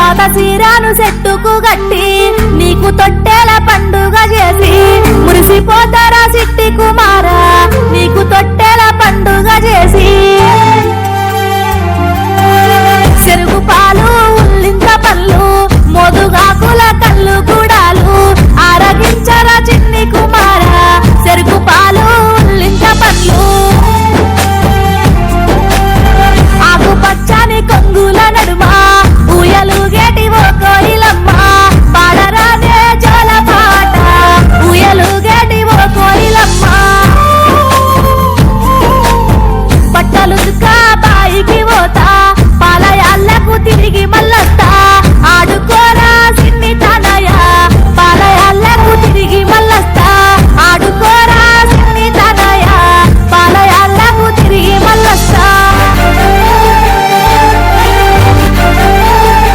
పాత సీరాను చెట్టుకు గట్టి నీకు తొట్టెల పండుగ చేసి మురిసిపోతారా సిట్టి కుమారా నీకు తొట్టెల పండుగ చేసి